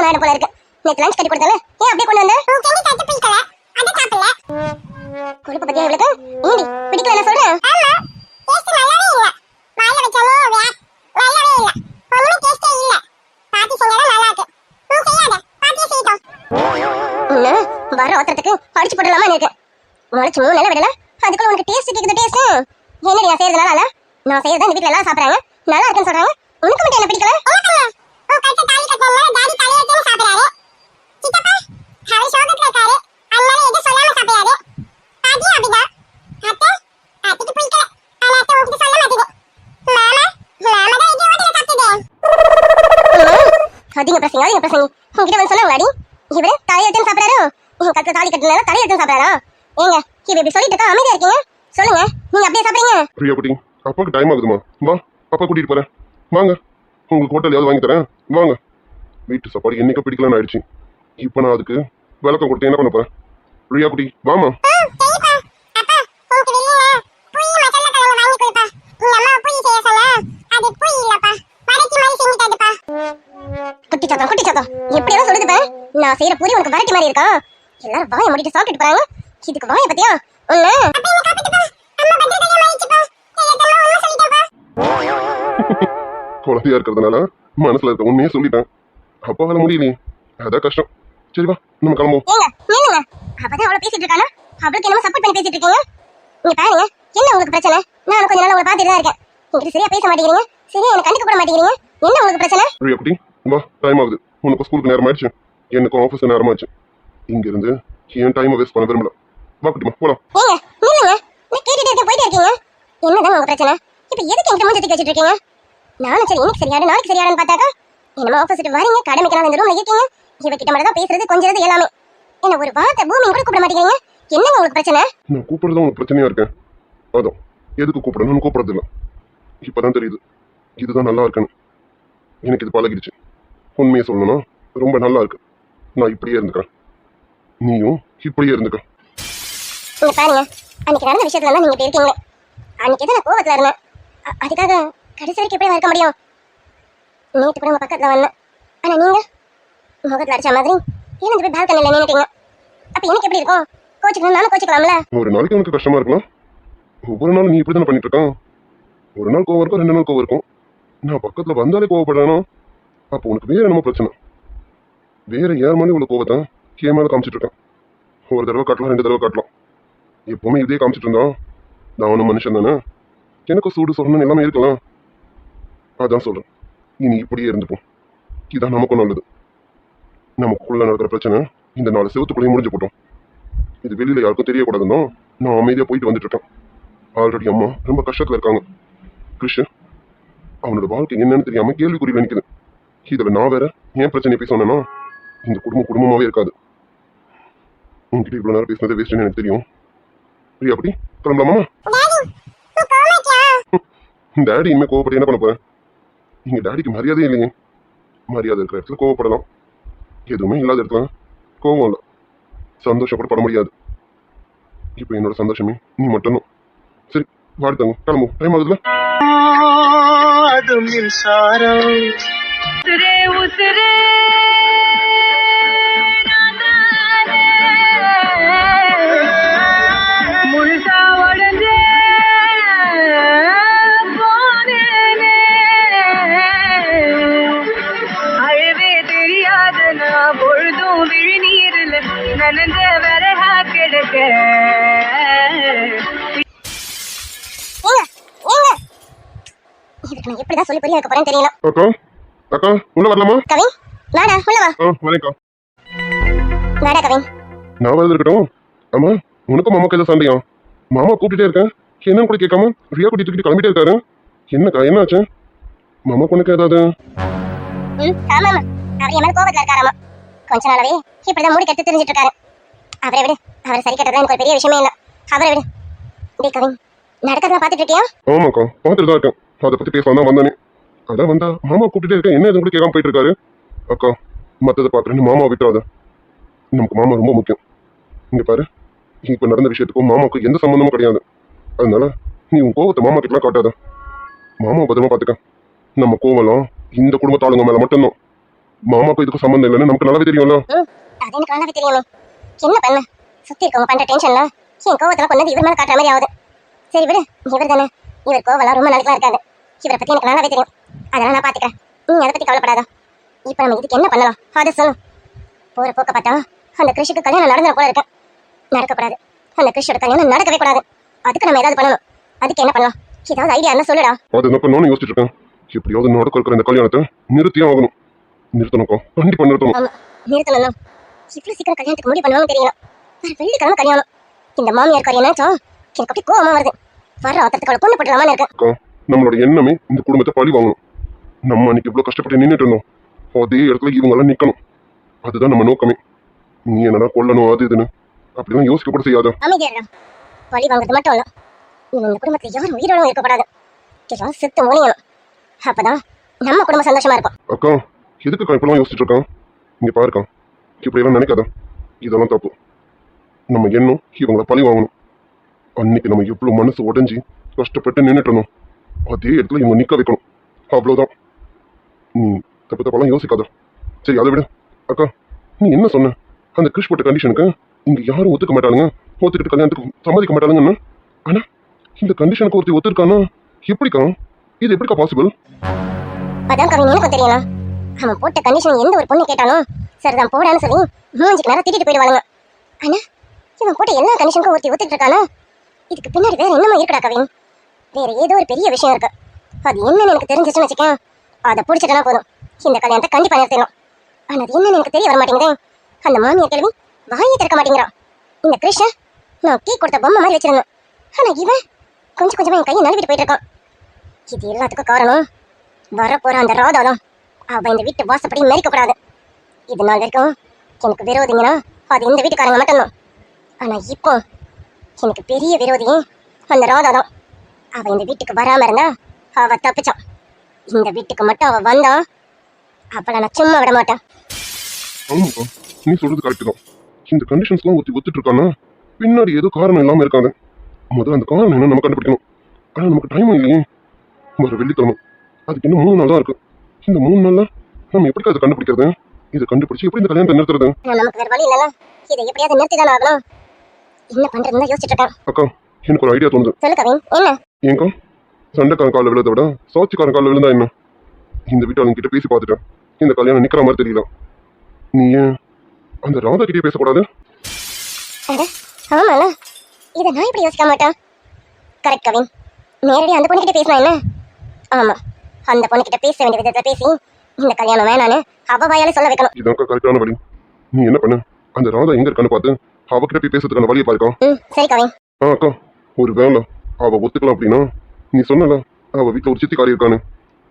ஏதாவது நாடு போல இருக்கு. நேத்து லஞ்ச் கட்டி கொடுத்தால ஏன் அப்படியே கொண்டு வந்த? கொழுப்பு பத்தியா இவளுக்கு? ஏண்டி பிடிக்கல என்ன சொல்றேன்? வர ஓத்திரத்துக்கு அடிச்சு போடலாமா இருக்கு. முளைச்சு 3 நாள் விடல, அதுக்குள்ள உனக்கு டேஸ்ட் கேக்குது. டேஸ்ட் என்னடி நான் செய்யறதுனால இல்ல, நான் செய்யறத இந்த வீட்டுல எல்லாம் சாப்பிடுறாங்க, நல்லா இருக்குன்னு சொல்றாங்க. உனக்கு மட்டும் என்ன பிடிக்கல? அதிக பிரசங்க உங்ககிட்ட வந்து சொன்னாங்களாடி? இவரு தலையெடுத்து சாப்பிடாரு, உங்க கத்துல தாலி கட்டினால தலையெடுத்து சாப்பிடாரா? ஏங்க இவ இப்படி சொல்லிட்டு இருக்கா, அமைதியா இருக்கீங்க? சொல்லுங்க, நீங்க அப்படியே சாப்பிடுறீங்க? பிரியா குட்டி, அப்பாக்கு டைம் ஆகுதுமா, வா அப்பா கூட்டிட்டு போறேன். வாங்க, உங்களுக்கு ஹோட்டல் ஏதாவது வாங்கி தரேன், வாங்க. வீட்டு சாப்பாடு என்னைக்கு பிடிக்கலன்னு ஆயிடுச்சு. இப்போ நான் அதுக்கு விளக்கம் கொடுத்து என்ன பண்ண போறேன்? பிரியா குட்டி வாமா. குட்டி சத்தம் எப்படியெல்லாம் சொல்லுது? நான் செய்யற பூரி உனக்கு வரட்டி மாதிரி இருக்கா? எல்லாரும் வாயை மூடிட்டு சாப்பிட்டுட்டு போறாங்க. இதுக்கு வாயை பத்தியா குழந்தையா இருக்கிறதுனால மனசுல இருக்க உண்மையே சொல்லிட்டேன். அப்பாவால முடியலையே, அதான் கஷ்டம். சரி வா, நம்ம கிளம்புவோம். அப்பதான் அவளை பேசிட்டு இருக்கானா? அவளுக்கு என்னமோ சப்போர்ட் பண்ணி பேசிட்டு இருக்கீங்க. நீங்க பாருங்க, என்ன உங்களுக்கு பிரச்சனை? நான் கொஞ்ச நாள் உங்களை பாத்துட்டு தான் இருக்கேன். நீங்க சரியா பேச மாட்டேங்கிறீங்க, சரியா எனக்கு கண்டுக்க கூட மாட்டேங்கிறீங்க. என்ன உங்களுக்கு பிரச்சனை? பிரியா குட்டி வா, டைம் ஆகுது. உனக்கு ஸ்கூலுக்கு நேரம் ஆயிடுச்சு, எனக்கும் ஆஃபீஸ் நேரம் ஆச்சு. இங்க இருந்து ஏன் டைம் வேஸ்ட் பண்ண விரும்பல. வா குட்டிமா போலாம். நில்லுங்க, நான் கேட்டுட்டே இருக்கேன், போயிட்டே இருக்கீங்க. என்னதான் உங்க பிரச்சனை? இப்ப எதுக்கு என்கிட்ட மூஞ்சி தூக்கி வச்சிட்டு இருக்கீங்க? நானும் சரி இன்னைக்கு சரியாடு நாளைக்கு சரியாடுன்னு பார்த்தாக்கா என்னமோ ஆப்போசிட் வரீங்க. கடமைக்கு நான் இந்த ரூம்ல இருக்கீங்க, இவ கிட்ட மட்டும் தான் பேசுறது கொஞ்சம் எல்லாமே. என்ன ஒரு வார்த்தை பூமி கூட கூப்பிட மாட்டேங்கிறீங்க. என்னங்க உங்களுக்கு பிரச்சனை? நான் கூப்பிடுறதா உங்களுக்கு பிரச்சனையா இருக்கேன். அதான் எதுக்கு கூப்பிடணும்னு கூப்பிடுறது இல்லை. இப்பதான் தெரியுது இதுதான் நல்லா இருக்குன்னு. எனக்கு இது பழகிடுச்சு. உண்மையை சொல்லணும்னா ரொம்ப நல்லா இருக்கு. நான் இப்படியே இருந்துக்கிறேன், நீயும் இப்படியே இருந்துக்க. நீங்க பாருங்க, அன்னைக்கு நடந்த விஷயத்துல தான் நீங்க இப்படி இருக்கீங்க. அன்னைக்கு தான் நான் கோவத்துல இருந்தேன், அதுக்காக கடைசி வரைக்கும் எப்படி இருக்க முடியும்? நேற்று கூட உங்க பக்கத்துல வந்தேன், ஆனா நீங்க முகத்துல அடிச்ச மாதிரி இருந்து போய் பால்கனில நின்னுட்டீங்க. அப்ப எனக்கு எப்படி இருக்கும்? கோச்சுக்கணும், நானும் கோச்சுக்கலாம்ல. ஒரு நாளைக்கு உனக்கு கஷ்டமா இருக்கலாம், ஒவ்வொரு நாளும் நீ இப்படி தானே பண்ணிட்டு இருக்கான். ஒரு நாள் கோவம் இருக்கும், 2 நாள் கோவம் இருக்கும். நான் பக்கத்துல வந்தாலே கோவப்படுறேனோ, அப்போ உனக்கு வேற என்னமோ பிரச்சனை. வேற யார் மாதிரி உள்ள கோவத்தை என் மேல காமிச்சிட்டு இருக்கேன். ஒரு தடவை காட்டலாம், 2 தடவை காட்டலாம், எப்பவுமே இதே காமிச்சிட்டு இருந்தா நான் ஒன்றும் மனுஷன் தானே, எனக்கு சூடு சொல்லணும்னு எல்லாமே இருக்கலாம். அதான் சொல்றேன், இனி இப்படியே இருந்துப்போம். இதான் நமக்கும் நல்லது. நமக்குள்ள நடக்கிற பிரச்சனை இந்த 4 செவத்துக்குள்ளேயும் முடிஞ்சு போட்டோம். இது வெளியில யாருக்கும் தெரியக்கூடாதுன்னா நான் அமைதியா போயிட்டு வந்துட்டு இருக்கேன். ஆல்ரெடி அம்மா ரொம்ப கஷ்டத்துல இருக்காங்க. கிருஷ்ண அவனோட வாழ்க்கை என்னன்னு தெரியாம கேள்விக்குறியில நிக்குது. இதுல நான் வேற ஏன் பிரச்சனை போய் சொன்னேன்னா இந்த குடும்பமாவே இருக்காது. உங்ககிட்ட இவ்வளவு நேரம் பேசினது வேஸ்ட்னு எனக்கு தெரியும். பிரியா அப்படி கிளம்பலாமா? டேடி இனிமே கோவப்பட்டு என்ன பண்ண போறேன்? எங்க டேடிக்கு மரியாதையே இல்லையே. மரியாதை இருக்கிற இடத்துல கோவப்படலாம், எதுவுமே இல்லாத இடத்துல கோவம் இல்லை. சந்தோஷம் கூட பட முடியாது. இப்போ என்னோட சந்தோஷமே நீ மட்டும்தான். சரி வாடுத்தாங்க, கிளம்பும். டைம் ஆகுதுல. எப்படிதான் சொல்லி புரிய வைக்க போறேன்னு தெரியல. அக்கா அக்கா உள்ள வரலாமா? கவின் வாடா, உள்ள வா. வரேன்க்கா. வாடா கவின். நான் வரது இருக்கட்டும். ஆமா உனக்கும் மாமாக்கு ஏதாவது சண்டையா? மாமா கூப்பிட்டுட்டே இருக்கேன், என்னன்னு கூட கேட்காம ரியா கூட்டி தூக்கிட்டு கிளம்பிட்டே இருக்காரு. என்னக்கா என்னாச்சு? மாமா உனக்கு ஏதாவது? ஆமா அவர் என் மேல கோபத்துல இருக்காராமா. கொஞ்ச நாளாவே இப்படிதான் மூடி கட்டு தெரிஞ்சிட்டு இருக்காரு. அவரை விடு, அவர் சரி கட்டதான் எனக்கு ஒரு பெரிய விஷயமே இல்லை. அவரை விடு. டேய் கவின், நடக்கிறதா பாத்துட்டு இருக்கியா? ஆமாக்கா பாத்துட்டு தான் இருக்கேன். அதை பத்தி பேசலாம் தான் வந்தானே. அதான் வந்தா மாமா கூப்பிட்டுட்டே இருக்கேன், என்ன எதுவும் கூட கேட்காம போயிட்டு இருக்காரு. அக்கா மற்றதை பாக்குறேன்னு மாமா விட்டுறாத, நமக்கு மாமா ரொம்ப முக்கியம். இங்க பாரு, இப்ப நடந்த விஷயத்துக்கும் மாமாவுக்கு எந்த சம்பந்தமும் கிடையாது. அதனால நீ உன் கோவத்தை மாமா கிட்டலாம் காட்டாத. மாமா பத்திரமா பாத்துக்க. நம்ம கோவலாம் இந்த குடும்பத்தாளுங்க மேல மட்டும்தான். மாமாக்கும் இதுக்கும் சம்மந்தம் இல்லைன்னு நமக்கு நல்லாவே தெரியும்ல. அது எனக்கு நல்லாவே தெரியுமே. என்ன பண்ண சுத்தி இருக்கவங்க பண்ற டென்ஷன்ல என் கோவத்துல கொண்டு இவர் மேல காட்டுற மாதிரி ஆகுது. சரி விடு, இவர் தானே, இவர் கோவலாம் ரொம்ப நாளைக்கு இருக்காது. இவரை பத்தி எனக்கு நல்லாவே தெரியும், அதெல்லாம் நான் பாத்துக்கிறேன். நீ அதை பத்தி கவலைப்படாத. இப்ப நம்ம இதுக்கு என்ன பண்ணலாம் அதை சொல்லு. போற போக்க பார்த்தா அந்த கிருஷிக்கு கல்யாணம் நடந்துற போல இருக்கு. நடக்கக்கூடாது, அந்த கிருஷோட கல்யாணம் நடக்கவே கூடாது. அதுக்கு நம்ம ஏதாவது பண்ணணும். அதுக்கு என்ன பண்ணலாம்? ஏதாவது ஐடியா என்ன சொல்லுடா. அது என்ன பண்ணணும்னு யோசிச்சுட்டு இருக்கேன். எப்படியாவது நடக்க இருக்கிற இந்த கல்யாணத்தை நிறுத்தியே ஆகணும். நிறுத்தணும்க்கா, கண்டிப்பா நிறுத்தணும். ஆமா, நிறுத்தணும். இவ்வளவு சீக்கிரம் கல்யாணத்துக்கு முடிவு பண்ணுவாங்க தெரியல. வேற வெள்ளிக்கிழமை கல்யாணம். இந்த மாமியார் காரியம் நினைச்சோம் எனக்கு அப்படி கோவமா வருது. வர ஆத்திரத்துக்கு அவளை பொண்ணு போட்டுலாமான்னு இருக்கு. அக்கா, நம்மளோட எண்ணமே இந்த குடும்பத்தை பழி வாங்கணும். நம்ம அன்னைக்கு இவ்வளவு கஷ்டப்பட்டு நின்றுட்டு இருந்தோம், அதே இடத்துல இவங்கெல்லாம் நிக்கணும். அதுதான் நம்ம நோக்கமே. நீ என்னடா கொல்லணும் அது இதுன்னு அப்படிலாம் யோசிக்க கூட செய்யாத. அமைதியா பழி வாங்குறது மட்டும் இல்ல, இவன் இந்த குடும்பத்துல யாரும் உயிரோடும் இருக்கப்படாது. எல்லாம் செத்து மொழியணும். அப்பதான் நம்ம குடும்பம் சந்தோஷமா இருக்கும். அக்கா, எதுக்குக்கா இப்பெல்லாம் யோசிச்சுட்டு இருக்கான்? இங்க பாருக்கா, இப்படியெல்லாம் நினைக்காத. இதெல்லாம் தப்பு. நம்ம எண்ணம் இவங்களை பழி வாங்கணும். அன்னைக்கு நம்ம எவ்வளவு மனசு உடைஞ்சி கஷ்டப்பட்டு நின்றுட்டு இருந்தோம், அதே இடத்துல இவங்க நிக்க வைக்கணும். அவ்வளவுதான். நீ தப்பு தப்பெல்லாம் யோசிக்காத. சரி, அதை விட அக்கா, நீ என்ன சொன்ன? அந்த கிறிஷ் போட்ட கண்டிஷனுக்கு இங்க யாரும் ஒத்துக்க மாட்டானுங்க, ஒத்துக்கிட்டு கல்யாணத்துக்கு சம்மதிக்க மாட்டானுங்கன்னு. ஆனா இந்த கண்டிஷனுக்கு ஒருத்தி ஒத்துருக்கானா? எப்படிக்கா இது எப்படிக்கா பாசிபிள்? அதான் கவின் எனக்கும் தெரியல. அவன் போட்ட கண்டிஷன் எந்த ஒரு பொண்ணு கேட்டாலும் சரிதான் போடான்னு சொல்லி மூஞ்சிக்கு நேரம் திட்டிட்டு போயிடுவானுங்க. ஆனா இவன் போட்ட எல்லா கண்டிஷனுக்கும் ஒருத்தி ஒத்துக்கிட்டு இருக்கானா? இதுக்கு பின்னாடி வேற என்னமா இருக்குடா கவின்? வேற ஏதோ ஒரு பெரிய விஷயம் இருக்கு. அது என்னன்னு எனக்கு தெரிஞ்சிச்சுன்னு வச்சுக்கேன், அதை பிடிச்சிட்டனா போதும், இந்த கல்யாணத்தை கண்டிப்பா நிறுத்திடணும். ஆனா அது என்னன்னு எனக்கு தெரிய வர மாட்டேங்குது. அந்த மாமியார் கேள்வி வாயை திறக்க மாட்டேங்கிறான். இந்த கிருஷ்ண நான் கீ கொடுத்த பொம்மை மாதிரி வச்சிருந்தேன், ஆனா இவன் கொஞ்சம் கொஞ்சமா என் கையை நழுவிட்டு போயிட்டு இருக்கான். இது எல்லாத்துக்கும் காரணம் வரப்போற அந்த ராதாதான். அவ இந்த வீட்டு வாசப்படி மெரிக்கக்கூடாது. இது நாள் வரைக்கும் எனக்கு விரோதிங்கன்னா அது இந்த வீட்டுக்காரங்க மட்டும்தான். ஆனா இப்போ எனக்கு பெரிய விரோதி அந்த ராதாதான். அவ இந்த வீட்டுக்கு வராம இருந்தா அவ தப்பிச்சான். இந்த வீட்டுக்கு மட்டும் அவ வந்தா அவளை நான் சும்மா விட மாட்டேன். ஆமாக்கா, நீ சொல்றது கரெக்ட் தான். இந்த கண்டிஷன்ஸ்லாம் ஒத்துட்டு இருக்கானா பின்னாடி ஏதோ காரணம் இல்லாம இருக்காது. முதல்ல அந்த காரணம் என்ன நம்ம கண்டுபிடிக்கணும். ஆனா நமக்கு டைம் இல்லையே. வர வெள்ளிக்கிழமை, அதுக்கு இன்னும் 3 நாள் தான் இருக்கு. இந்த 3 நாள்ல நம்ம எப்படி அதை கண்டுபிடிக்கிறது? இதை கண்டுபிடிச்சு எப்படி இந்த கல்யாணத்தை நிறுத்துறது? நமக்கு வேற வழி இல்லைன்னா இதை எப்படியாவது நிறுத்திதான் ஆகணும். என்ன பண்றதுன்னு யோசிச்சுட்டு இருக்கேன். அக்கா, எனக்கு ஒரு ஐடியா தோணுது. சொல்லு கவின், என்ன? ஏங்கா, சண்டைக்காரன் காலில் விழுறத விட சாட்சிக்காரன் காலில் விழுந்தா என்ன? இந்த வீட்டாளங்க கிட்ட பேசி பார்த்துட்டேன், இந்த கல்யாணம் நிக்கிற மாதிரி தெரியல. நீ ஏன் அந்த ராதா கிட்டே பேசக்கூடாது? ஆமால, இதை நான் இப்படி யோசிக்க மாட்டேன். கரெக்ட் கவின், நேரடியாக அந்த பொண்ணுகிட்ட பேசினா என்ன? ஆமா, அந்த பொண்ணுகிட்ட பேச வேண்டிய விதத்தை பேசி இந்த கல்யாணம் வேணான்னு அவ வாயால சொல்ல வைக்கணும். இதாக்கா கரெக்டான வழி. நீ என்ன பண்ண, அந்த ராதா எங்க இருக்கான்னு பார்த்து அவகிட்ட போய் பேசுறதுக்கான வழியை பாருக்கா. சரி கவின். அக்கா, ஒரு வேலை அவ ஒத்துக்கலாம் அப்படின்னா, நீ சொன்னல அவ வீட்டுல ஒரு சித்திக்காரி இருக்கானு,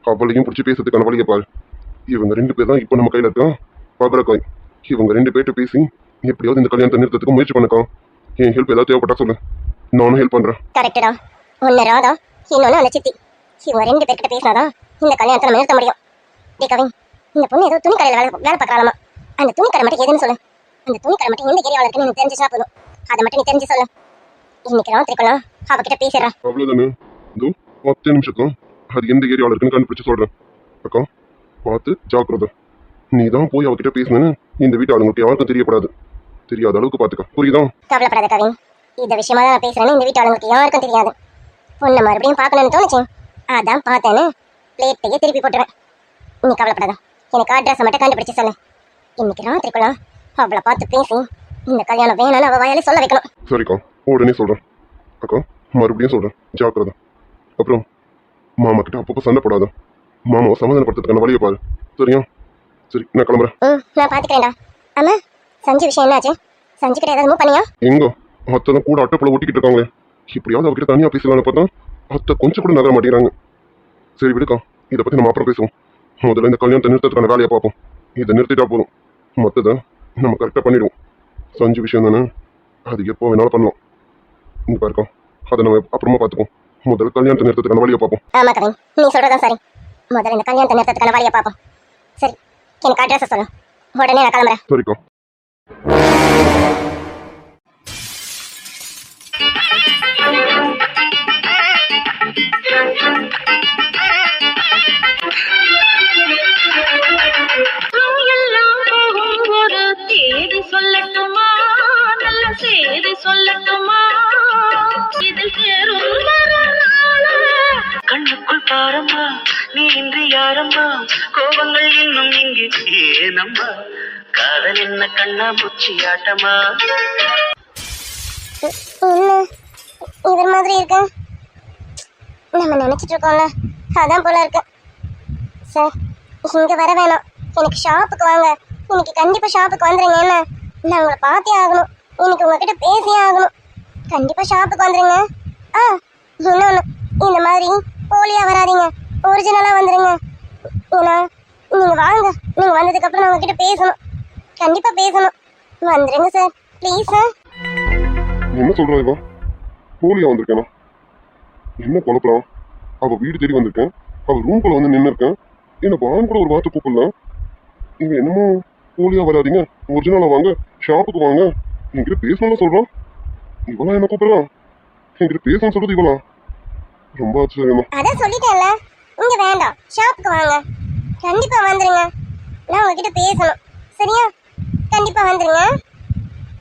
அவளையும் பிடிச்சி பேசுறதுக்கான வழியை பாரு. இவங்க 2 பேர் தான் இப்போ நம்ம கையில இருக்கா பபரக்காய். இவங்க 2 பேர்ட்ட பேசி எப்படியாவது இந்த கல்யாணத்தை நிறுத்தத்துக்கு முயற்சி பண்ணக்கா. என் ஹெல்ப் ஏதாவது தேவைப்பட்டா சொல்லு, நானும் ஹெல்ப் பண்றேன். கரெக்டா, ஒன்னு ராதா, இன்னொன்னு அந்த சித்தி. இவங்க 2 பேர்கிட்ட பேசினாதான் இந்த கல்யாணத்தை நம்ம நிறுத்த முடியும். டே கவின், இந்த பொண்ணு ஏதோ துணி கடையில் வேலை பார்க்கறாமா. அந்த துணி கடை மட்டும் எதுன்னு சொல்லு. அந்த துணி கடை மட்டும் எந்த ஏரியாவில் இருக்குன்னு எனக்கு தெரிஞ்சுச்சா போதும். அதை மட்டும் நீ தெரிஞ்சு சொல்லு. இன்னைக்கு ராத்திரிக்குள்ள அவகிட்ட பேசிடுறேன். அவ்வளவுதானே? இதோ 10 நிமிஷத்துல அது எந்த ஏரியாவில் இருக்குன்னு கண்டுபிடிச்சு சொல்றேன். அக்கா, பார்த்து ஜாக்கிரதை. நீ தான் போய் அவகிட்ட பேசினேன்னு இந்த வீட்டு ஆளுங்களுக்கு யாருக்கும் தெரியக்கூடாது. தெரியாத அளவுக்கு பாத்துக்க, புரியுதா? கவலைப்படாத கவின், இந்த விஷயமா தான் நான் பேசுறேன்னு இந்த வீட்டு ஆளுங்களுக்கு யாருக்கும் தெரியாது. பொண்ணை மறுபடியும் பார்க்கணும்னு தோணுச்சு, அதான் பார்த்தேன்னு பிளேட்டையே திருப்பி போட்டுருவேன். நீ கவலைப்படாத, எனக்கு அட்ரஸ் மட்டும் கண்டுபிடிச்சு சொல்லு. இன்னைக்கு ராத்திரிக்குள்ள அவளை பார்த்து பேசி இந்த கல்யாணம் வேணும்னு அவ வாயாலே சொல்ல வைக்கணும். சரிக்கா, உடனே சொல்றேன். அக்கா, மறுபடியும் சொல்றேன், ஜாக்கிரதை. அப்புறம் மாமா கிட்ட அப்பப்போ சண்டை போடாத. மாமாவை சமாதானப்படுத்துறதுக்கான வழியை பாரு, சரியா? சரி, நான் கிளம்புறேன். நான் பாத்துக்கிறேன்டா. ஆமா, சஞ்சு விஷயம் என்னாச்சு? சஞ்சு கிட்ட ஏதாவது மூவ் பண்ணியா? எங்க அத்தை கூட அட்டைப்போல ஒட்டிக்கிட்டு இருக்காங்களே, இப்படியாவது அவகிட்ட தனியா பேசலாம்னு பார்த்தா அத்தை கொஞ்சம் கூட நகர மாட்டேங்கிறாங்க. சரி விடுக்கா, இதை பத்தி நம்ம அப்புறம் பேசுவோம். முதல்ல இந்த கல்யாணத்தை நிறுத்தத்துக்கான வேலையை பார்ப்போம். இதை நிறுத்திட்டா போதும், மற்றதை நம்ம கரெக்டாக பண்ணிடுவோம். சஞ்சு விஷயம் தானே, அது எப்போ வேணாலும் பண்ணலாம். இங்க பாருக்கா, அதை நம்ம அப்புறமா பார்த்துப்போம். முதல்ல கல்யாணத்தை நிறுத்தத்துக்கான வழியை பார்ப்போம். ஆமா கவின், நீ சொல்றதான் சரி. முதல்ல இந்த கல்யாணத்தை நிறுத்தத்துக்கான வழியை பார்ப்போம். சரி, எனக்கு அட்ரஸ் சொல்லு, உடனே நான் கிளம்புறேன். சரிக்கா. Oh, சொல்லட்டுமா, நல்ல செய்தி சொல்லட்டுமா, இதில் சேரும் கண்ணுக்குள் பாரம்மா, நீ இன்றி யாரம்மா, கோபங்கள் இன்னும் இங்கு ஏனம்மா, காதல் என்ன கண்ணாமூச்சி ஆட்டமா. என்ன இவர் மாதிரி இருக்கு? நம்ம நினைச்சிட்டு இருக்கோம்ல, அதான் போல இருக்கு. சார், இங்க வர வேணாம், எனக்கு ஷாப்புக்கு வாங்க. இன்னைக்கு கண்டிப்பா ஷாப்புக்கு வந்துருங்க. என்ன, நான் உங்களை பார்த்தே ஆகணும். இன்னைக்கு உங்ககிட்ட பேசியே ஆகணும். கண்டிப்பா ஷாப்புக்கு வந்துருங்க. ஆ, இன்னொன்று, இந்த மாதிரி போலியா வராதீங்க, ஒரிஜினலா வந்துருங்க. ஏன்னா நீங்க வாங்க, நீங்க வந்ததுக்கு அப்புறம் நான் உங்ககிட்ட பேசணும், கண்டிப்பா பேசணும். வந்துருங்க சார், ப்ளீஸ் சார். என்ன சொல்றா இவன்? போலியா வந்திருக்கேனா? என்ன குழப்பறான்? அவ வீடு தேடி வந்திருக்கேன், அவ ரூம்குள்ள வந்து நின்று இருக்கேன், என்ன வான் கூட ஒரு வார்த்தை கூப்பிடலாம். இவன் என்னமோ போலியா வராதீங்க, ஒரிஜினலா வாங்க, ஷாப்புக்கு வாங்க, என்கிட்ட பேசணும்னு சொல்றான். இவளா என்ன கூப்பிடுறான்? என்கிட்ட பேசணும்னு சொல்றது இவளா? ரொம்ப ஆச்சரியமா. அதான் சொல்லிட்டேன்ல, இங்க வேண்டாம், ஷாப்புக்கு வாங்க, கண்டிப்பா வந்துருங்க. நான் உங்ககிட்ட பேசணும், சரியா? கண்டிப்பா வந்துருங்க.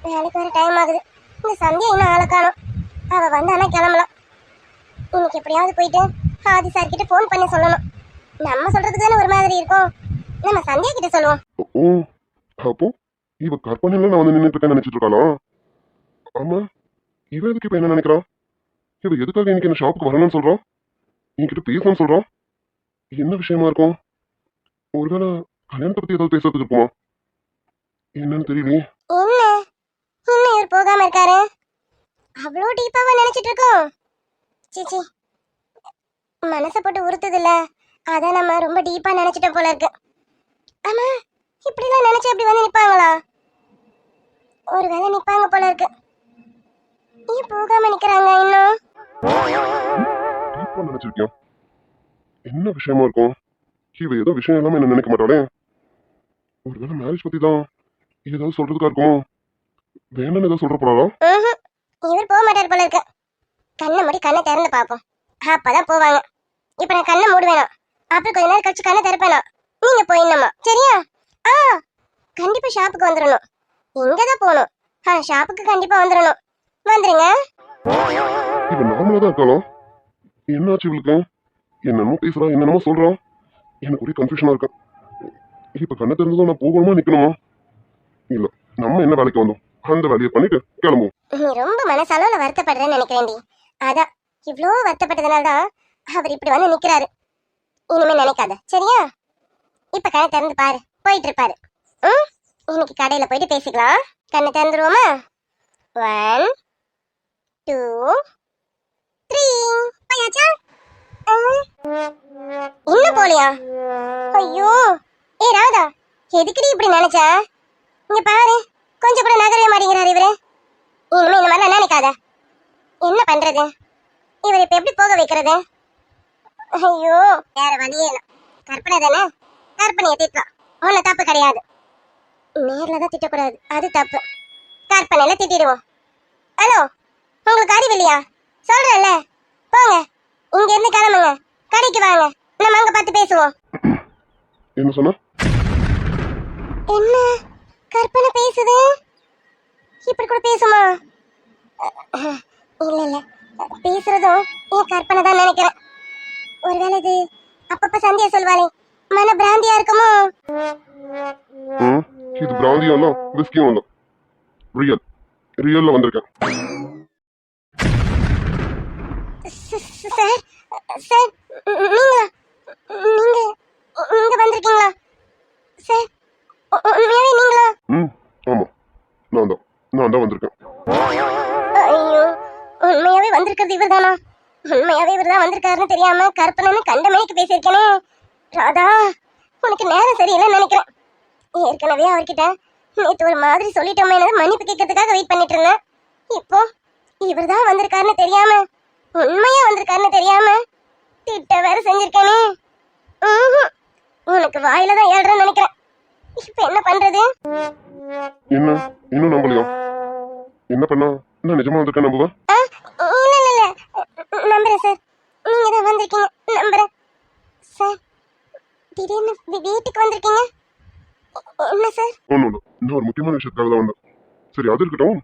வேலைக்கு வர டைம் ஆகுது, இந்த சந்தியா இன்னும் ஆளை காணோம். அவ வந்தானா கிளம்பலாம். இன்னைக்கு எப்படியாவது போயிட்டு ஆதி சார் கிட்ட ஃபோன் பண்ணி சொல்லணும். நம்ம சொல்றதுக்கு தானே ஒரு மாதிரி இருக்கும், நம்ம சந்தியா கிட்ட சொல்லுவோம். ஓ, அப்போ இவ கற்பனையில நான் வந்து நின்றுட்டு இருக்கேன்னு நினைச்சிட்டு இருக்காளா? ஆமா, இவ எதுக்கு இப்ப என்ன நினைக்கிறான்? இவ எதுக்காக இன்னைக்கு என்ன ஷாப்புக்கு வரணும்னு சொல்றான், என்கிட்ட பேசணும்னு சொல்றான்? என்ன விஷயமா இருக்கும்? ஒருவேளை கல்யாணத்தை பத்தி ஏதாவது பேசுறதுக்கு இருக்குமா? என்னன்னு தெரியலையே. என்ன இன்னும் இவர் போகாம இருக்காரு? அவ்வளோ டீப்பாவா நினைச்சிட்டு இருக்கோம்? சீச்சி, மனசை போட்டு உறுத்துது இல்ல, அதான் நம்ம ரொம்ப டீப்பா நினைச்சிட்டோம் போல இருக்கு. ஆமா, இப்படிலாம் நினைச்சு எப்படி வந்து நிப்பாங்களா? ஒருவேளை நிப்பாங்க போல இருக்கு. ஏன் போகாம நிக்கிறாங்க இன்னும்? டீப்பா நினைச்சிருக்கேன். என்ன விஷயமா இருக்கும்? இவ ஏதோ விஷயம் எல்லாமே என்ன நினைக்க மாட்டாளே. ஒருவேளை மேரேஜ் பத்தி தான் ஏதாவது சொல்றதுக்கா இருக்குமோ? வேணும்னு ஏதாவது சொல்ற போறாளா? இவர் போக மாட்டார் போல இருக்கு. கண்ணை மூடி கண்ணை திறந்து பார்ப்போம், அப்பதான் போவாங்க. இப்ப நான் கண்ணை மூடுவேனா, அப்புறம் கொஞ்ச நேரம் கழிச்சு கண்ணை திறப்பேனா, நீங்க போயிடணுமா, சரியா? ஆ, கண்டிப்பா ஷாப்புக்கு வந்துடணும். இங்கதான் போகணும். ஷாப்புக்கு கண்டிப்பா வந்துடணும். வந்துருங்க. இவ நார்மலா தான் இருக்காளா? என்னாச்சு இவளுக்கு? என்னமோ பேசுறா, என்னென்னமோ சொல்றான். எனக்கு ஒரே கன்ஃபியூஷனா இருக்கு. இப்ப கண்ணை திறந்ததும் நான் போகணுமா நிக்கணுமா? இல்ல, நம்ம என்ன வேலைக்கு வந்தோம், அந்த வேலையை பண்ணிட்டு கிளம்புவோம். நீ ரொம்ப மனசளவுல வருத்தப்படுறேன்னு நினைக்கிறேன்டி. அதான் இவ்வளோ வருத்தப்பட்டதுனால தான் அவர் இப்படி வந்து நிக்கிறாரு. இனிமே நினைக்காத, சரியா? இப்ப கண்ணை திறந்து பாரு, போயிட்டு இருப்பாரு. இன்னைக்கு கடையில போயிட்டு பேசிக்கலாம். கண்ணை திறந்துருவோமா? 1 2 3. போயாச்சா? இன்னும் போலியா? ஐயோ, ஏ ராதா, எதுக்குடி இப்படி நினைச்ச? இங்க பாரு, கொஞ்சம் கூட நகரவே மாட்டேங்கிறாரு இவரு. இனிமே இந்த மாதிரி நினைக்காத. என்ன பண்றது? இவர் இப்ப எப்படி போக வைக்கிறது? ஐயோ, வேற வழியே இல்லை. கற்பனை தானே, கற்பனையை திட்டலாம், ஒன்னும் தப்பு கிடையாது. நேர்ல தான் திட்டக்கூடாது, அது தப்பு. கற்பனையில திட்டிடுவோம். ஹலோ, உங்களுக்கு அறிவு இல்லையா? சொல்றேன்ல, போங்க, இங்க இருந்து கிளம்புங்க, கடைக்கு வாங்க, நம்ம அங்க பார்த்து பேசுவோம். என்ன சொன்ன? என்ன கற்பனை பேசுது? இப்படி கூட பேசுமா? இல்ல இல்ல, பேசுறதும் என் கற்பனை தான் நினைக்கிறேன். ஒருவேளை இது அப்பப்ப சந்தியா சொல்வாளே, மன பிராந்தியா இருக்குமோ? இது பிராந்தியா இல்ல, விஸ்கியும் இல்ல, ரியல் ரியல்ல வந்திருக்கேன். சார் சார், நீங்க இங்க வந்திருக்கீங்களா சார்? உண்மையாவே நீங்களா? ஆமா, நான் தான் வந்திருக்கேன். ஐயோ, உண்மையாவே வந்திருக்கிறது இவர் தானா? உண்மையாவே இவர் தான் வந்திருக்காருன்னு தெரியாம கற்பனைன்னு கண்டமேனிக்கு பேசியிருக்கேனே. ராதா, உனக்கு நேரம் சரியில்லைன்னு நினைக்கிறேன். ஏற்கனவே அவர்கிட்ட நேற்று ஒரு மாதிரி சொல்லிட்டோமே, மன்னிப்பு கேட்கறதுக்காக வெயிட் பண்ணிட்டு இருந்தேன். இப்போ இவர் தான் வந்திருக்காருன்னு தெரியாம, உண்மையா வந்திருக்காருன்னு தெரியாம திட்ட வேற செஞ்சிருக்கேனே. உனக்கு வாயில தான் ஏழ்றேன்னு நினைக்கிறேன். இப்ப என்ன பண்றது? என்ன இன்னும் நம்பலையா? என்ன பண்ணா நான் நிஜமா வந்திருக்கேன் நம்புவேன்? இல்ல இல்ல இல்ல, நம்புறேன் சார், நீங்க தான் வந்திருக்கீங்க, நம்புறேன் சார். திடீர்னு வீட்டுக்கு வந்திருக்கீங்க, என்ன சார்? ஒன்றும் இல்லை, நான் ஒரு முக்கியமான விஷயத்துக்காக தான் வந்தேன். சரி அது இருக்கட்டும்,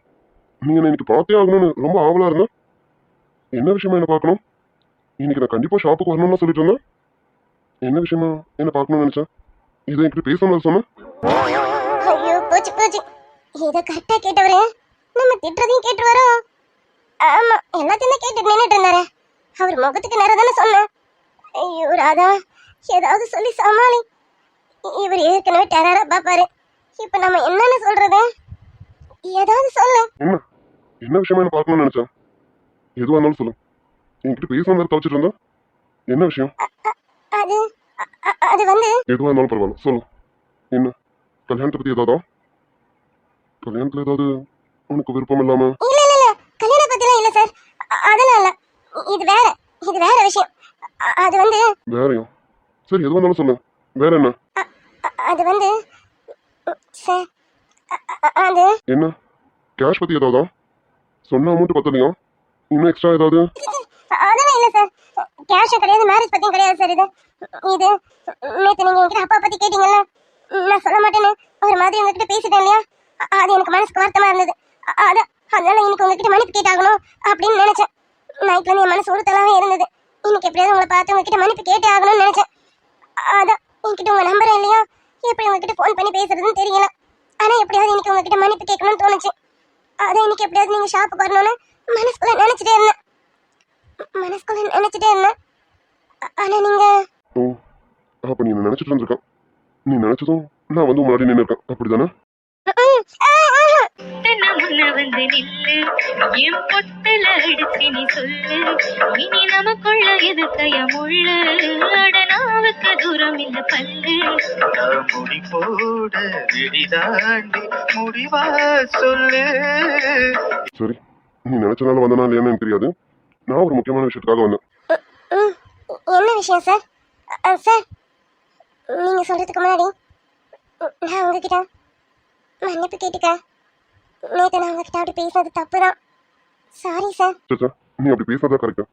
நீங்க என்ன இன்னைக்கு பார்த்தே ஆகணும்னு ரொம்ப ஆவலா இருந்தேன். என்ன விஷயமா என்ன பார்க்கணும்? இன்னைக்கு நான் கண்டிப்பா ஷாப்புக்கு வரணும்னு சொல்லிட்டு இருந்தேன். என்ன விஷயமா என்ன பார்க்கணும்னு நினைச்சேன்? இதை என்கிட்ட பேசணும்னு சொன்னேன். ஐயோ போச்சு போச்சு. இதை கரெக்டா கேட்டவரு நம்ம திட்டுறதையும் கேட்டுருவாரோ? ஆமா, எல்லாத்தையும் தான் கேட்டுட்டு நின்றுட்டு இருந்தாரு. அவர் முகத்துக்கு நேரம் தானே சொன்னேன். ஐயோ ராதா, ஏதாவது சொல்லி சமாளி. இவர் ஏற்கனவே டெரரா பாப்பாரு. இப்ப நம்ம என்னன்னு சொல்றது? ஏதாவது சொல்லு. என்ன என்ன விஷயமா என்ன பார்க்கணும்னு நினைச்சேன்? எதுவா இருந்தாலும் சொல்லு. என்கிட்ட பேசணும் தவிச்சிட்டு இருந்தேன். என்ன விஷயம்? அது அது வந்து எதுவா இருந்தாலும் பரவாயில்ல சொல்லு. என்ன கல்யாணத்தை பத்தி ஏதாவதா? கல்யாணத்துல ஏதாவது உனக்கு விருப்பம் இல்லாம? இல்ல இல்ல இல்ல, கல்யாண பத்திலாம் இல்ல சார். அதெல்லாம் இல்ல. இது வேற விஷயம். அது வந்து வேறையும் சரி எதுவா இருந்தாலும் சொல்லு. வேற என்ன? அது வந்து சார், அது என்ன கேஷ் பத்தி ஏதாவதா? சொன்ன அமௌண்ட் பத்தலையா? இன்னும் எக்ஸ்ட்ரா ஏதாவது? அதெல்லாம் இல்ல சார். கேஷும் கிடையாது, மேரேஜ் பத்தியும் கிடையாது சார். இது நேத்து நீங்க என்கிட்ட அப்பா பத்தி கேட்டீங்கல்ல, நான் சொல்ல மாட்டேன்னு ஒரு மாதிரி உங்ககிட்ட பேசிட்டேன் இல்லையா? அது எனக்கு மனசுக்கு வருத்தமா இருந்தது. அதனால இன்னைக்கு உங்ககிட்ட மன்னிப்பு கேட்டாகணும் அப்படின்னு நினைச்சேன். நைட்ல இருந்து என் மனசு உறுத்தலாவே இருந்தது. இன்னைக்கு எப்படியாவது உங்களை பார்த்து உங்ககிட்ட மன்னிப்பு கேட்டே ஆகணும்னு நினைச்சேன். அதான் என்கிட்ட உங்க நம்பர் இல்லையா, எப்படி உங்ககிட்ட ஃபோன் பண்ணி பேசுறதுன்னு தெரியல. ஆனா எப்படியாவது இன்னைக்கு உங்ககிட்ட மன்னிப்பு கேட்கணும்னு தோணுச்சு. அதான் இன்னைக்கு எப்படியாவது நீங்க ஷாப்புக்கு வரணும்னு மனசுக்குள்ள நினைச்சிட்டே இருந்தேன். ஆனா நீங்க ஓ அப்ப நீ என்ன நினைச்சிட்டு இருந்திருக்க. நீ நினைச்சதும் நான் வந்து முன்னாடி நின்று இருக்கேன் அப்படிதானே? வந்து நில்லு என் பொட்டல அடிச்சு நீ சொல்லு இனி நமக்குள்ள எதுக்கைய முள்ளு அடனாவுக்கு தூரம் இந்த பல்லு முடி போட விடிதாண்டி முடிவா சொல்லு. சரி நீ நினைச்சனால வந்தனா இல்லையான்னு எனக்கு தெரியாது. நான் ஒரு முக்கியமான விஷயத்துக்காக வந்தேன். என்ன விஷயம் சார்? சார், நீங்க சொல்றதுக்கு முன்னாடி நான் உங்ககிட்ட மன்னிப்பு கேட்டுக்கேன். நேற்று நான் உங்ககிட்ட அப்படி பேசுனது தப்பு தான். Sorry sir. சச்சா நீ அப்படி பேசாதான் கரெக்டா.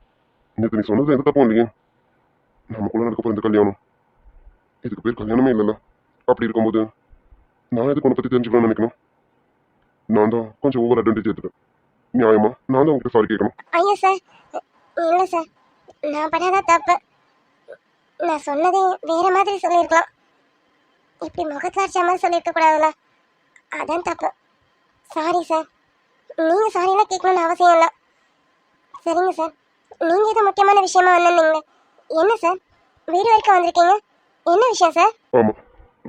நேற்று நீ சொன்னது எந்த தப்பும் இல்லையே. நமக்குள்ள நடக்க போற இந்த கல்யாணம் இதுக்கு பேர் கல்யாணமே இல்லைல்ல. அப்படி இருக்கும்போது நான் எதுக்கு உன்னை பத்தி தெரிஞ்சுக்கணும்னு நினைக்கணும்? நான் தான் கொஞ்சம் ஓவர் அட்வான்டேஜ் எடுத்துட்டேன். நியாயமா நான் தான் உங்ககிட்ட சாரி கேட்கணும். ஐயோ சார், இல்லை சார், நான் பண்ணாதான் தப்பு. நான் சொன்னதே வேற மாதிரி சொல்லியிருக்கலாம். இப்படி முகத்தில் அடிச்ச மாதிரி சொல்லியிருக்க கூடாதுல்ல, அதான் தப்பு. Sorry sir. நீங்க சாரியெல்லாம் கேட்கணும்னு அவசியம் இல்லை. சரிங்க சார், நீங்க ஏதோ முக்கியமான விஷயமா வந்திருந்தீங்களே, என்ன சார் வீடு வரைக்கும் வந்திருக்கீங்க? என்ன விஷயம் சார்? ஆமா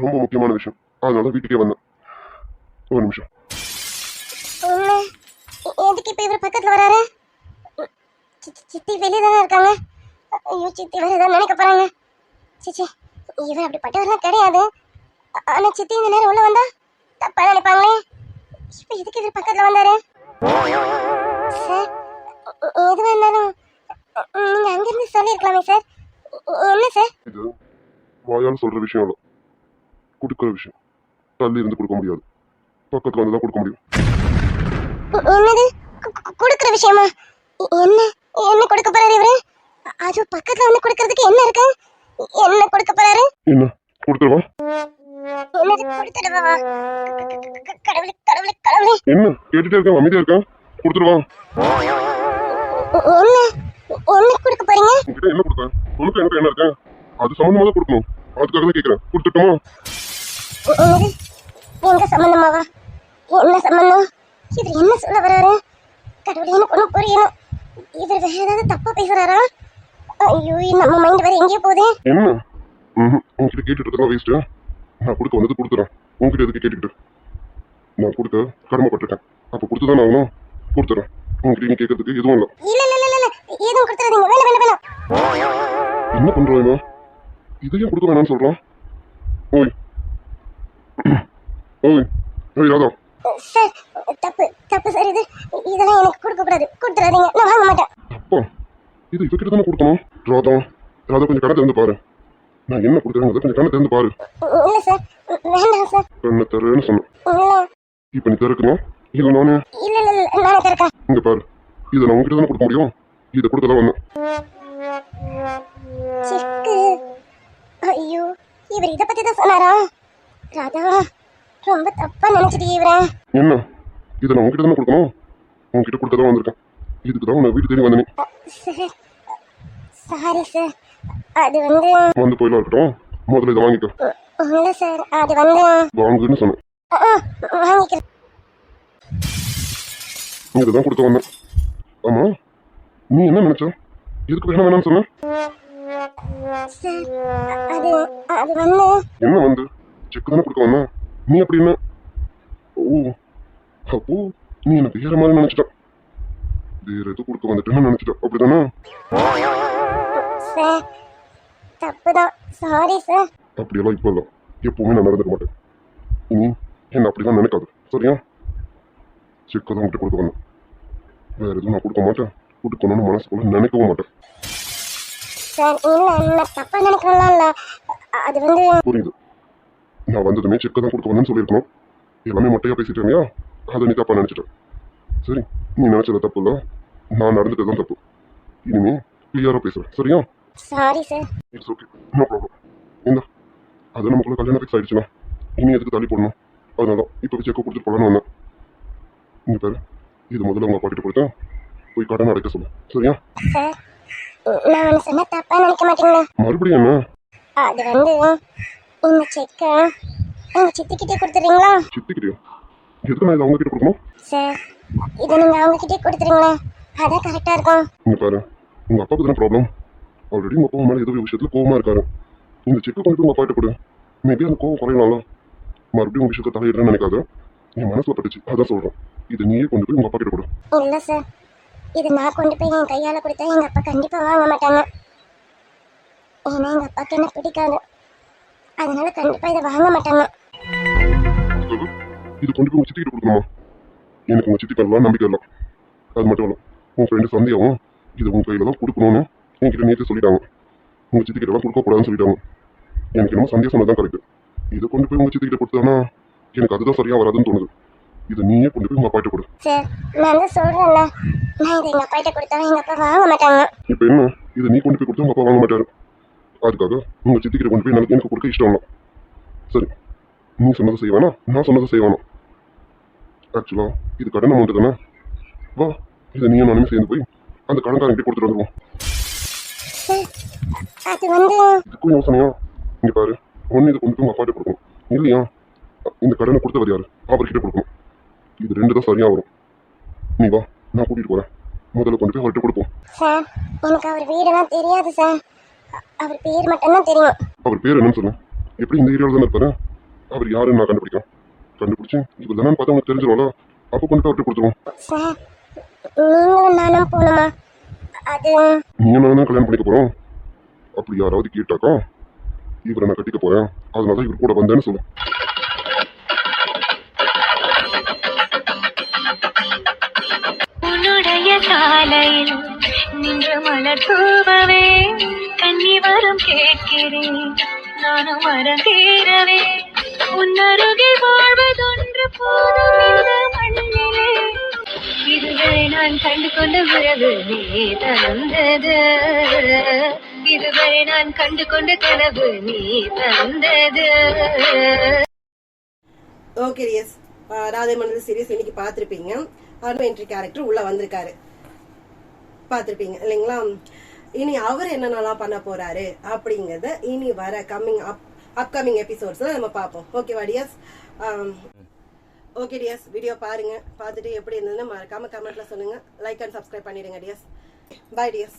ரொம்ப முக்கியமான விஷயம், அதனால வீட்டுக்கே வந்தேன். ஒரு நிமிஷம். என்ன எதுக்கு இப்போ இவர் பக்கத்தில் வராரு? சித்தி வெளியே தானே இருக்காங்க. ஐயோ சித்தி வேற ஏதாவது நினைக்க போறாங்க. சிச்சி, இவர் அப்படிப்பட்டவரெல்லாம் கிடையாது. ஆனா சித்தி இந்த நேரம் உள்ள வந்தா தப்பா நினைப்பாங்களே. இப்ப எதுக்கு இவர் பக்கத்துல வந்தாரு? சார், எதுவா இருந்தாலும் நீங்க அங்கிருந்து சொல்லியிருக்கலாமே சார். என்ன சார்? இது வாயால் சொல்ற விஷயம் இல்லை, கொடுக்குற விஷயம். தள்ளி இருந்து கொடுக்க முடியாது, பக்கத்துல வந்து தான் கொடுக்க முடியும். என்னது கொடுக்குற விஷயமா? என்ன என்ன கொடுக்க போறாரு இவரு? அது பக்கத்துல வந்து கொடுக்கறதுக்கு என்ன இருக்கு? என்ன கொடுக்க போறாரு? என்ன கொடுத்துருவா? என்னது கொடுத்துடுவா? கடவுளே கடவுளே கடவுளே. என்ன கேட்டுட்டே இருக்கேன், அமைதியா இருக்கேன். கொடுத்துருவா. என்ன என்ன கொடுக்க போறீங்க? உங்ககிட்ட என்ன கொடுத்தேன்? உனக்கு என்கிட்ட என்ன இருக்கேன்? அது சம்பந்தமா தான் கொடுக்கணும். அதுக்காக தான் கேட்கிறேன். கொடுத்துட்டுமா? எங்க சம்பந்தமாவா? என்ன சம்பந்தம்? இவர் என்ன சொல்ல வர்றாரு? கடவுளே, எனக்கு ஒன்றும் புரியணும். இவர் வேற ஏதாவது தப்பா பேசுறாரா? ஐயோ, நம்ம மைண்ட் வேற எங்கேயோ போகுது. என்ன உங்ககிட்ட கேட்டுட்டு இருக்கா வேஸ்ட். நான் கொடுக்க வந்தது கொடுத்துறேன். உங்ககிட்ட எதுக்கு கேட்டுக்கிட்டு? நான் கொடுக்க கடமைப்பட்டிருக்கேன், அப்ப கொடுத்துதான் ஆகணும். கொடுத்துறேன். உங்ககிட்ட நீ கேட்கறதுக்கு எதுவும் இல்லை. இல்ல இல்ல இல்ல இல்ல, எதுவும் கொடுத்துறாதீங்க. வேணாம் வேணாம் வேணாம். என்ன பண்றாங்க? இதையும் கொடுக்க வேணாம்னு சொல்றான். ஓய் ஓய் ஓய் ராதா. சார், தப்பு தப்பு சார். இதெல்லாம் எனக்கு கொடுக்க கூடாது. கொடுத்துறாதீங்க, நான் வாங்க மாட்டேன். அப்பா இது இவகிட்ட தானே கொடுக்கணும். ராதா ராதா கொஞ்சம் கடை திறந்து பாரு. நான் என்ன கொடுக்குறேன் கொஞ்சம் கண்ணை திறந்து பாரு. இல்ல சார், வேண்டாம் சார். கண்ணை தரேன்னு சொன்னேன். இல்ல இப்ப நீ திறக்கணும். இல்ல நானே இல்ல இல்ல இல்ல, நானே திறக்கேன். இங்க பாரு, இதை நான் உங்ககிட்ட தானே கொடுக்க முடியும். இதை கொடுத்ததான் வந்தேன். செக்கு. ஐயோ, இவர் இதை பத்தி தான் சொன்னாரா? ராதா, ரொம்ப தப்பா நினைச்சிட்டு இவரே. என்ன இதை நான் உங்ககிட்ட தானே கொடுக்கணும். உங்ககிட்ட கொடுக்க தான் வந்திருக்கேன். இதுக்கு தான் உன்னை வீடு தேடி வந்தேனே. சார் சாரி சார், அது வந்து வந்து போயிலாம் இருக்கட்டும், முதல்ல இதை வாங்கிக்க. இல்லை சார், அது வந்து வாங்குன்னு சொன்னேன். வாங்கிக்கிறேன். இதை தான் கொடுக்க வந்தேன். ஆமா, நீ என்ன நினைச்ச? எதுக்கு வேணாம் வேணாம்னு சொன்ன? சார் அது அது வந்து என்ன வந்து செக் தானே கொடுக்க வந்தேன். நீ அப்படி என்ன? ஓ, அப்போ நீ எனக்கு வேற மாதிரி நினைச்சிட்ட. வேற எதுவும் கொடுக்க வந்துட்டேன்னு நினைச்சிட்ட, அப்படிதானே? சார் தப்புதான், சாரி சார். அப்படியெல்லாம் இப்போ இல்லை, எப்பவுமே நான் நடந்துக்க மாட்டேன். இனி என்ன அப்படிதான் நினைக்காது, சரியா? செக்கை தான் உங்கள்கிட்ட கொடுக்க வந்தேன். வேற எதுவும் நான் கொடுக்க மாட்டேன், கொடுக்கணும்னு மனசுக்குள்ள நினைக்கவும் மாட்டேன். சார் இல்லை, நான் தப்பா நினைக்கலாம் இல்லை, அது வந்து புரியுது. நான் வந்ததுமே செக்கை தான் கொடுக்க வந்தேன்னு சொல்லியிருக்கணும். எல்லாமே மொட்டையா பேசிட்டேன் இல்லையா? அதை நீ தப்பா நினைச்சிட்டேன். சரி, நீ நினைச்சது தப்பு இல்லை, நான் நடந்துட்டது தான் தப்பு. இனிமே கிளியரா பேசுறேன், சரியா? Sorry sir. It's okay, no problem. இந்த அது நமக்குள்ள கல்யாணம் ஃபிக்ஸ் ஆயிடுச்சுன்னா இனி எதுக்கு தள்ளி போடணும்? அதனால தான் இப்போ செக்கை கொடுத்துட்டு போகலான்னு வந்தேன். இங்கே பாரு, இது முதல்ல உங்கள் பாட்டிட்டு கொடுத்தேன், போய் கடன் அடைக்க சொல்லு, சரியா? சார் நான் சொன்ன தப்பா நினைக்க மாட்டீங்களா? மறுபடியும் என்ன? அது வந்து இந்த செக்கை எங்க சித்திக்கிட்டே கொடுத்துறீங்களா? சித்திக்கிட்டியா? எதுக்கு நான் இதை அவங்க கிட்ட கொடுக்கணும்? சார் இதை நீங்க அவங்க கிட்டே கொடுத்துறீங்களா? அதான் கரெக்டா இருக்கும். இங்கே பாரு, உங்கள் அப்பாவுக்கு தானே ப்ராப்ளம். ஆல்ரெடி உங்கள் அப்பா மேலே ஏதோ ஒரு விஷயத்தில் கோவமாக இருக்காரு. இந்த செக்கை கொண்டு போய் உங்கள் அப்பாட்ட கொடு, மேபி அந்த கோவம் குறையலாம்ல. மறுபடியும் உங்கள் விஷயத்தை தலையிடுறேன்னு நினைக்காத. என் மனசில் பட்டுச்சு, அதான் சொல்கிறேன். இதை நீயே கொண்டு போய் உங்கள் அப்பா கிட்ட கொடு. இல்ல சார், இது நான் கொண்டு போய் என் கையால கொடுத்தா எங்க அப்பா கண்டிப்பா வாங்க மாட்டாங்க. ஏன்னா எங்க அப்பாவுக்கு என்ன பிடிக்காது, அதனால கண்டிப்பா இதை வாங்க மாட்டாங்க. அதுக்காக இது கொண்டு போய் உங்கள் சித்திக்கிட்ட கொடுக்கணுமா? எனக்கு உங்கள் சித்தி பேரெல்லாம் நம்பிக்கை இல்லை. அது மட்டும் இல்லை, உன் ஃப்ரெண்டு சந்தியாவும் இதை உங்கள் கையில் தான் கொடுக்கணும்னு என்கிட்ட நேற்று சொல்லிட்டாங்க. உங்கள் சித்திக்கிட்டலாம் கொடுக்கக்கூடாதுன்னு சொல்லிட்டாங்க. எனக்கு என்னமோ சந்தியா சொன்னதான் கரெக்டு. இதை கொண்டு போய் உங்கள் சித்திக்கிட்ட கொடுத்தானா எனக்கு அதுதான் சரியாக வராதுன்னு தோணுது. இதை நீயே கொண்டு போய் உங்கள் அப்பாட்ட கொடு. சார் நான் தான் சொல்றேன்ல, நான் இதை எங்க அப்பாட்ட கொடுத்தா எங்க அப்பா வாங்க மாட்டாங்க. இப்போ என்ன, இதை நீ கொண்டு போய் கொடுத்தா உங்கள் அப்பா வாங்க மாட்டாரு. அதுக்காக உங்கள் சித்திக்கிட்ட கொண்டு போய் எனக்கு கொடுக்க இஷ்டம் இல்லை. சரி, நீ சொன்னதை செய்ய வேணாம், நான் சொன்னதை செய்ய வேணாம். ஆக்சுவலாக இது கடன் அமௌண்ட்டு தானே. வா, இதை நீயும் நானுமே சேர்ந்து போய் அந்த கடன்காரங்கிட்ட கொடுத்துட்டு வந்துடுவோம். சார் அது வந்து இதுக்கும் யோசனையா? இங்கே பாரு, ஒன்று இதை கொண்டு போய் உங்கள் அப்பாட்ட கொடுக்கணும், இல்லையா இந்த கடனை கொடுத்தவர் யாரு அவர்கிட்ட கொடுக்கணும். இது ரெண்டு தான் சரியாக வரும். நீ வா, நான் கூட்டிகிட்டு போகிறேன். முதல்ல கொண்டு போய் அவர்கிட்ட கொடுப்போம். சார் எனக்கு அவர் வீடெல்லாம் தெரியாது சார், அவர் பேர் மட்டும்தான் தெரியும். அவர் பேர் என்னன்னு சொல்லு. எப்படி இந்த ஏரியாவில் தானே இருப்பாரு, அவர் யாருன்னு நான் கண்டுபிடிக்கிறேன். கண்டுபிடிச்சி இப்போ தானே பார்த்தா அவனுக்கு தெரிஞ்சிடும்ல, அப்போ கொண்டு போய் அவர்கிட்ட கொடுத்துருவோம். சார் நீங்களும் நானும் போகணுமா? அது நீயும் நான் தான் கல்யாணம் பண்ணிக்க போகிறோம். அப்படி யாராவது கேட்டாக்கா இவரை நான் கட்டிக்க போகிறேன், அதனால தான் இவர் கூட வந்தேன்னு சொல்லு. உன்னுடைய சாலையில் நின்று மலர் தூவவே கண்ணி வரும் கேட்கிறேன், நானும் மரம் தீரவே உன்னருகில் வாழ்வதொன்று போதும் இந்த மண்ணிலே. இதுவரை நான் கண்டு கொண்ட உறவு நீ தந்தது, இதுவரை நான் கண்டு கொண்ட கனவு நீ தந்தது. ஓகே எஸ், ராதை மண்டல் சீரியஸ் இன்னைக்கு பார்த்துருப்பீங்க. என்ட்ரி கேரக்டர் உள்ள வந்திருக்காரு, பார்த்துருப்பீங்க இல்லைங்களா? இனி அவர் என்னென்னலாம் பண்ண போறாரு அப்படிங்கறத இனி வர அப்கமிங் எபிசோட்ஸ்ல நம்ம பார்ப்போம். ஓகேவா டியர்ஸ்? ஓகே டியர்ஸ், வீடியோ பாருங்க, பார்த்துட்டு எப்படி இருந்ததுன்னு மறக்காம கமெண்ட்ல சொல்லுங்க. லைக் அண்ட் சப்ஸ்கிரைப் பண்ணிடுங்க டியர்ஸ். Bye tears.